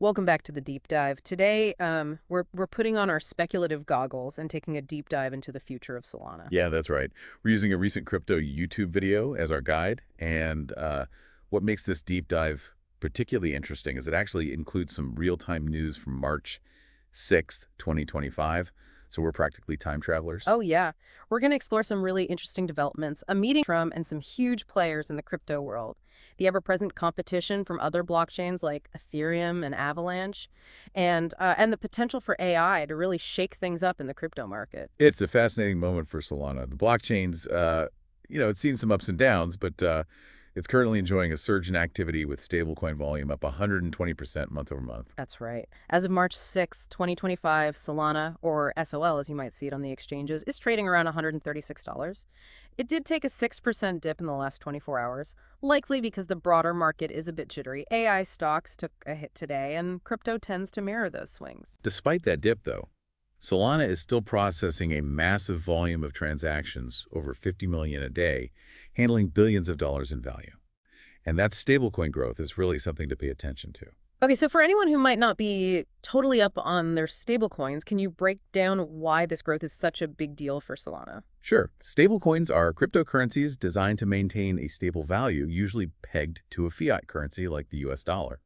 Welcome back to the deep dive. Today, we're putting on our speculative goggles and taking a deep dive into the future of Solana. Yeah, that's right. We're using a recent crypto YouTube video as our guide. And what makes this deep dive particularly interesting is it actually includes some real-time news from March 6th, 2025. So we're practically time travelers. Oh yeah, we're going to explore some really interesting developments, a meeting from and some huge players in the crypto world, the ever-present competition from other blockchains like Ethereum and Avalanche, and the potential for AI to really shake things up in the crypto market. It's a fascinating moment for Solana. The blockchain's, it's seen some ups and downs, but it's currently enjoying a surge in activity with stablecoin volume up 120% month over month. That's right. As of March 6th, 2025, Solana, or SOL as you might see it on the exchanges, is trading around $136. It did take a 6% dip in the last 24 hours, likely because the broader market is a bit jittery. AI stocks took a hit today, and crypto tends to mirror those swings. Despite that dip, though, Solana is still processing a massive volume of transactions, over 50 million a day, handling billions of dollars in value. And that stablecoin growth is really something to pay attention to. Okay, so for anyone who might not be totally up on their stablecoins, can you break down why this growth is such a big deal for Solana? Sure, stablecoins are cryptocurrencies designed to maintain a stable value, usually pegged to a fiat currency like the US dollar.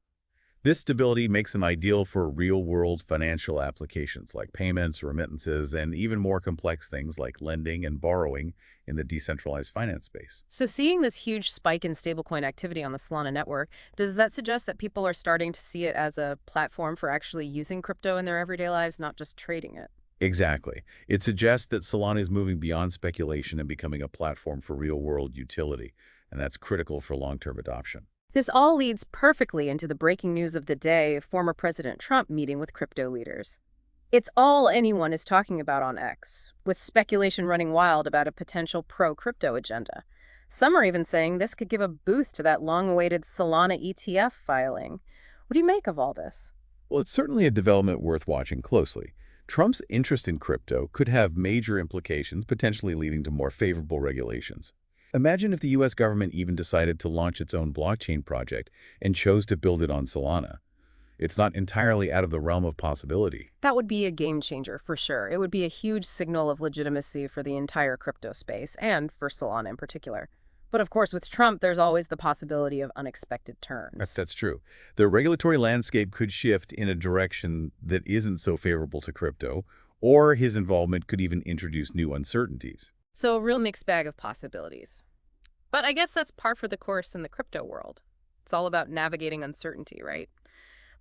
This stability makes them ideal for real-world financial applications like payments, remittances, and even more complex things like lending and borrowing in the decentralized finance space. So seeing this huge spike in stablecoin activity on the Solana network, does that suggest that people are starting to see it as a platform for actually using crypto in their everyday lives, not just trading it? Exactly. It suggests that Solana is moving beyond speculation and becoming a platform for real-world utility, and that's critical for long-term adoption. This all leads perfectly into the breaking news of the day, former President Trump meeting with crypto leaders. It's all anyone is talking about on X, with speculation running wild about a potential pro-crypto agenda. Some are even saying this could give a boost to that long-awaited Solana ETF filing. What do you make of all this? Well, it's certainly a development worth watching closely. Trump's interest in crypto could have major implications, potentially leading to more favorable regulations. Imagine if the U.S. government even decided to launch its own blockchain project and chose to build it on Solana. It's not entirely out of the realm of possibility. That would be a game changer for sure. It would be a huge signal of legitimacy for the entire crypto space and for Solana in particular. But of course, with Trump, there's always the possibility of unexpected turns. That's true. The regulatory landscape could shift in a direction that isn't so favorable to crypto, or his involvement could even introduce new uncertainties. So a real mixed bag of possibilities. But I guess that's par for the course in the crypto world. It's all about navigating uncertainty, right?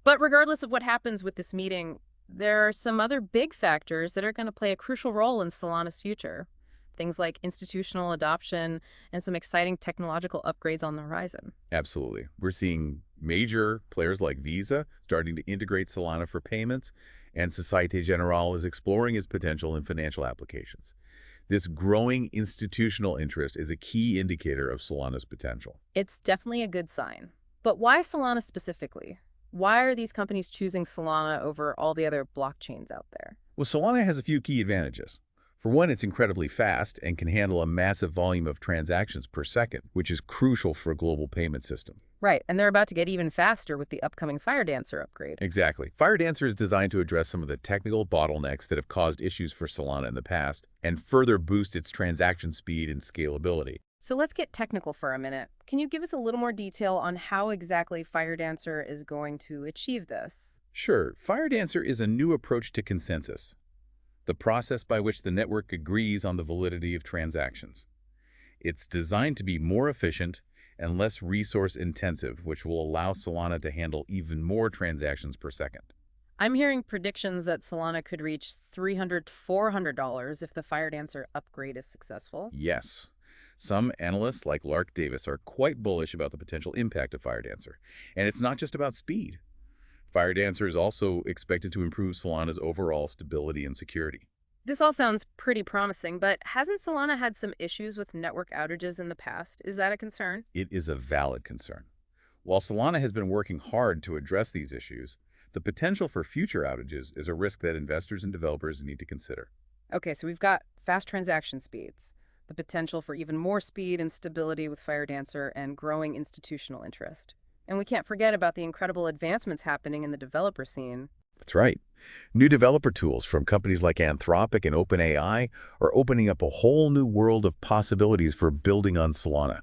But regardless of what happens with this meeting, there are some other big factors that are going to play a crucial role in Solana's future. Things like institutional adoption and some exciting technological upgrades on the horizon. Absolutely. We're seeing major players like Visa starting to integrate Solana for payments, and Societe Generale is exploring its potential in financial applications. This growing institutional interest is a key indicator of Solana's potential. It's definitely a good sign. But why Solana specifically? Why are these companies choosing Solana over all the other blockchains out there? Well, Solana has a few key advantages. For one, it's incredibly fast and can handle a massive volume of transactions per second, which is crucial for a global payment system. Right, and they're about to get even faster with the upcoming FireDancer upgrade. Exactly. FireDancer is designed to address some of the technical bottlenecks that have caused issues for Solana in the past and further boost its transaction speed and scalability. So let's get technical for a minute. Can you give us a little more detail on how exactly FireDancer is going to achieve this? Sure, FireDancer is a new approach to consensus, the process by which the network agrees on the validity of transactions. It's designed to be more efficient and less resource-intensive, which will allow Solana to handle even more transactions per second. I'm hearing predictions that Solana could reach $300 to $400 if the FireDancer upgrade is successful. Yes, some analysts like Lark Davis are quite bullish about the potential impact of FireDancer. And it's not just about speed. FireDancer is also expected to improve Solana's overall stability and security. This all sounds pretty promising, but hasn't Solana had some issues with network outages in the past? Is that a concern? It is a valid concern. While Solana has been working hard to address these issues, the potential for future outages is a risk that investors and developers need to consider. Okay, so we've got fast transaction speeds, the potential for even more speed and stability with FireDancer, and growing institutional interest. And we can't forget about the incredible advancements happening in the developer scene. That's right. New developer tools from companies like Anthropic and OpenAI are opening up a whole new world of possibilities for building on Solana.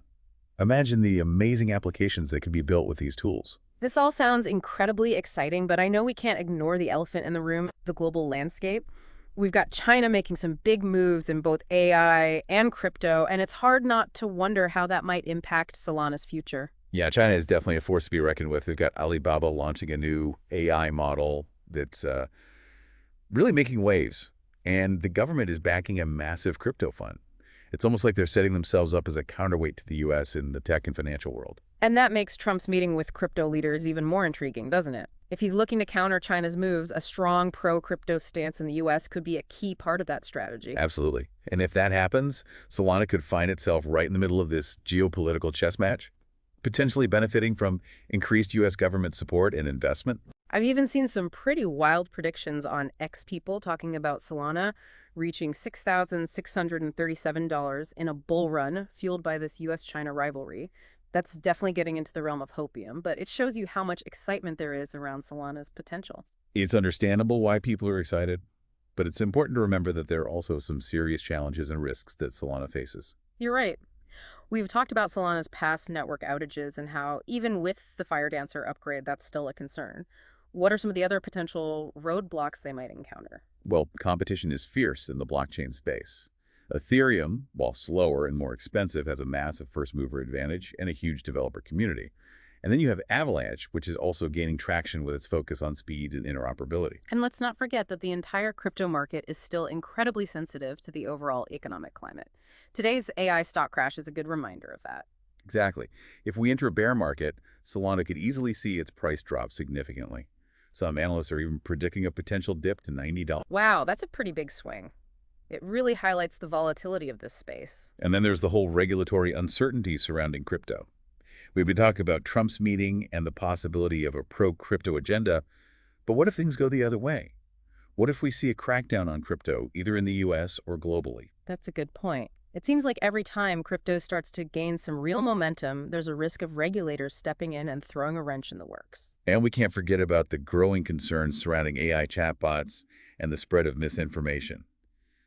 Imagine the amazing applications that can be built with these tools. This all sounds incredibly exciting, but I know we can't ignore the elephant in the room, the global landscape. We've got China making some big moves in both AI and crypto, and it's hard not to wonder how that might impact Solana's future. Yeah, China is definitely a force to be reckoned with. They've got Alibaba launching a new AI model that's really making waves, and the government is backing a massive crypto fund. It's almost like they're setting themselves up as a counterweight to the U.S. in the tech and financial world. And that makes Trump's meeting with crypto leaders even more intriguing, doesn't it? If he's looking to counter China's moves, a strong pro-crypto stance in the U.S. could be a key part of that strategy. Absolutely. And if that happens, Solana could find itself right in the middle of this geopolitical chess match, potentially benefiting from increased U.S. government support and investment. I've even seen some pretty wild predictions on X people talking about Solana reaching $6,637 in a bull run fueled by this U.S.-China rivalry. That's definitely getting into the realm of hopium, but it shows you how much excitement there is around Solana's potential. It's understandable why people are excited, but it's important to remember that there are also some serious challenges and risks that Solana faces. You're right. We've talked about Solana's past network outages and how, even with the Fire Dancer upgrade, that's still a concern. What are some of the other potential roadblocks they might encounter? Well, competition is fierce in the blockchain space. Ethereum, while slower and more expensive, has a massive first-mover advantage and a huge developer community. And then you have Avalanche, which is also gaining traction with its focus on speed and interoperability. And let's not forget that the entire crypto market is still incredibly sensitive to the overall economic climate. Today's AI stock crash is a good reminder of that. Exactly. If we enter a bear market, Solana could easily see its price drop significantly. Some analysts are even predicting a potential dip to $90. Wow, that's a pretty big swing. It really highlights the volatility of this space. And then there's the whole regulatory uncertainty surrounding crypto. We've been talking about Trump's meeting and the possibility of a pro-crypto agenda, but what if things go the other way? What if we see a crackdown on crypto, either in the U.S. or globally? That's a good point. It seems like every time crypto starts to gain some real momentum, there's a risk of regulators stepping in and throwing a wrench in the works. And we can't forget about the growing concerns surrounding AI chatbots and the spread of misinformation.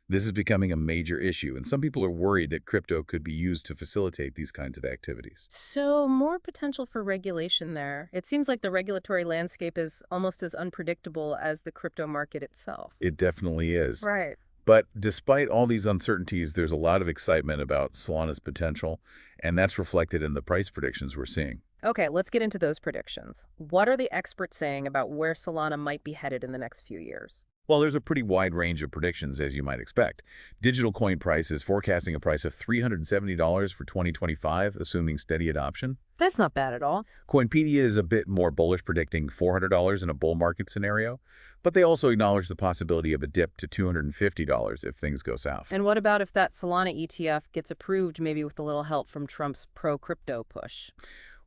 This is becoming a major issue, and some people are worried that crypto could be used to facilitate these kinds of activities. So, more potential for regulation there. It seems like the regulatory landscape is almost as unpredictable as the crypto market itself. It definitely is. Right. But despite all these uncertainties, there's a lot of excitement about Solana's potential, and that's reflected in the price predictions we're seeing. Okay, let's get into those predictions. What are the experts saying about where Solana might be headed in the next few years? Well, there's a pretty wide range of predictions, as you might expect. Digital Coin Price is forecasting a price of $370 for 2025, assuming steady adoption. That's not bad at all. Coinpedia is a bit more bullish, predicting $400 in a bull market scenario, but they also acknowledge the possibility of a dip to $250 if things go south. And what about if that Solana ETF gets approved, maybe with a little help from Trump's pro-crypto push?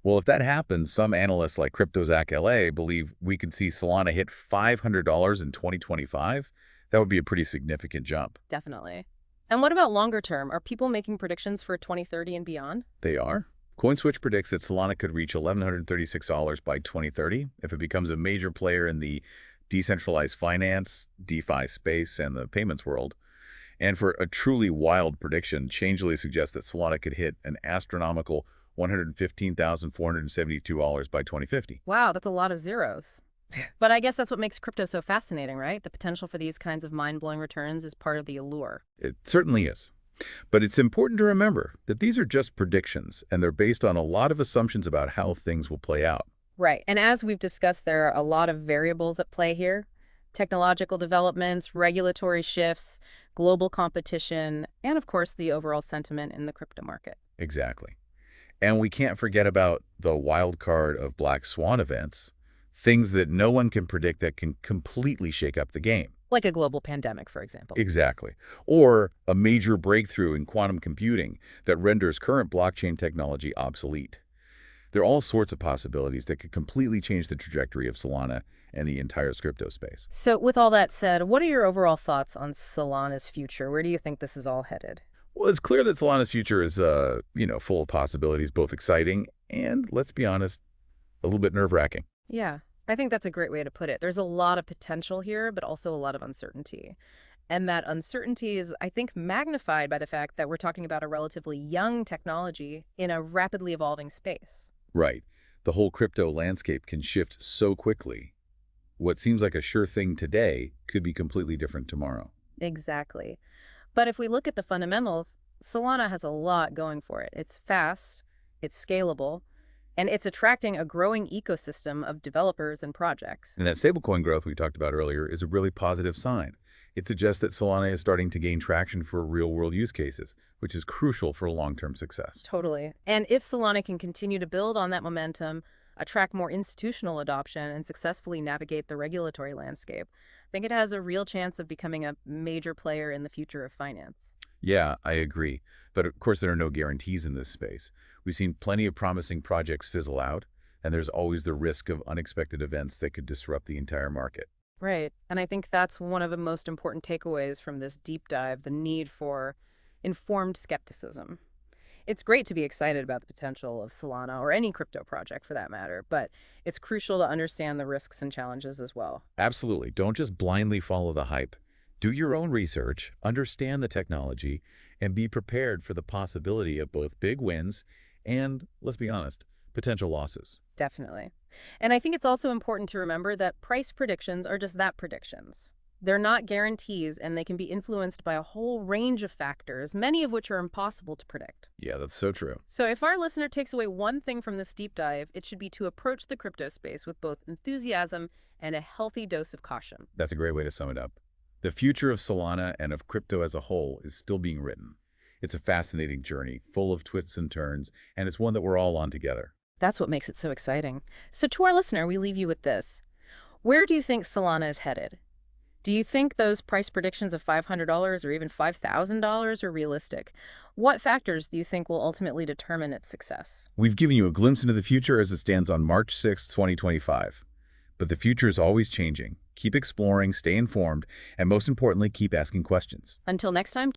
Well, if that happens, some analysts like CryptoZack LA believe we could see Solana hit $500 in 2025. That would be a pretty significant jump. Definitely. And what about longer term? Are people making predictions for 2030 and beyond? They are. CoinSwitch predicts that Solana could reach $1,136 by 2030 if it becomes a major player in the decentralized finance, DeFi space, and the payments world. And for a truly wild prediction, Changelly suggests that Solana could hit an astronomical $115,472 by 2050. Wow, that's a lot of zeros. But I guess that's what makes crypto so fascinating, right? The potential for these kinds of mind-blowing returns is part of the allure. It certainly is. But it's important to remember that these are just predictions, and they're based on a lot of assumptions about how things will play out. Right. And as we've discussed, there are a lot of variables at play here. Technological developments, regulatory shifts, global competition, and of course, the overall sentiment in the crypto market. Exactly. And we can't forget about the wild card of black swan events, things that no one can predict that can completely shake up the game. Like a global pandemic, for example. Exactly. Or a major breakthrough in quantum computing that renders current blockchain technology obsolete. There are all sorts of possibilities that could completely change the trajectory of Solana and the entire crypto space. So with all that said, what are your overall thoughts on Solana's future? Where do you think this is all headed? Well, it's clear that Solana's future is, full of possibilities, both exciting and, let's be honest, A little bit nerve-wracking. Yeah, I think that's a great way to put it. There's a lot of potential here, but also a lot of uncertainty. And that uncertainty is, I think, magnified by the fact that we're talking about a relatively young technology in a rapidly evolving space. Right. The whole crypto landscape can shift so quickly. What seems like a sure thing today could be completely different tomorrow. Exactly. But if we look at the fundamentals, Solana has a lot going for it. It's fast, it's scalable, and it's attracting a growing ecosystem of developers and projects. And that stablecoin growth we talked about earlier is a really positive sign. It suggests that Solana is starting to gain traction for real-world use cases, which is crucial for long-term success. Totally. And if Solana can continue to build on that momentum, attract more institutional adoption, and successfully navigate the regulatory landscape, I think it has a real chance of becoming a major player in the future of finance. Yeah, I agree. But of course, there are no guarantees in this space. We've seen plenty of promising projects fizzle out, and there's always the risk of unexpected events that could disrupt the entire market. Right. And I think that's one of the most important takeaways from this deep dive, the need for informed skepticism. It's great to be excited about the potential of Solana or any crypto project for that matter, but it's crucial to understand the risks and challenges as well. Absolutely. Don't just blindly follow the hype. Do your own research, understand the technology, and be prepared for the possibility of both big wins and, let's be honest, potential losses. Definitely. And I think it's also important to remember that price predictions are just that, predictions. They're not guarantees, and they can be influenced by a whole range of factors, many of which are impossible to predict. Yeah, that's so true. So if our listener takes away one thing from this deep dive, it should be to approach the crypto space with both enthusiasm and a healthy dose of caution. That's a great way to sum it up. The future of Solana and of crypto as a whole is still being written. It's a fascinating journey, full of twists and turns, and it's one that we're all on together. That's what makes it so exciting. So to our listener, we leave you with this. Where do you think Solana is headed? Do you think those price predictions of $500 or even $5,000 are realistic? What factors do you think will ultimately determine its success? We've given you a glimpse into the future as it stands on March 6, 2025. But the future is always changing. Keep exploring, stay informed, and most importantly, keep asking questions. Until next time.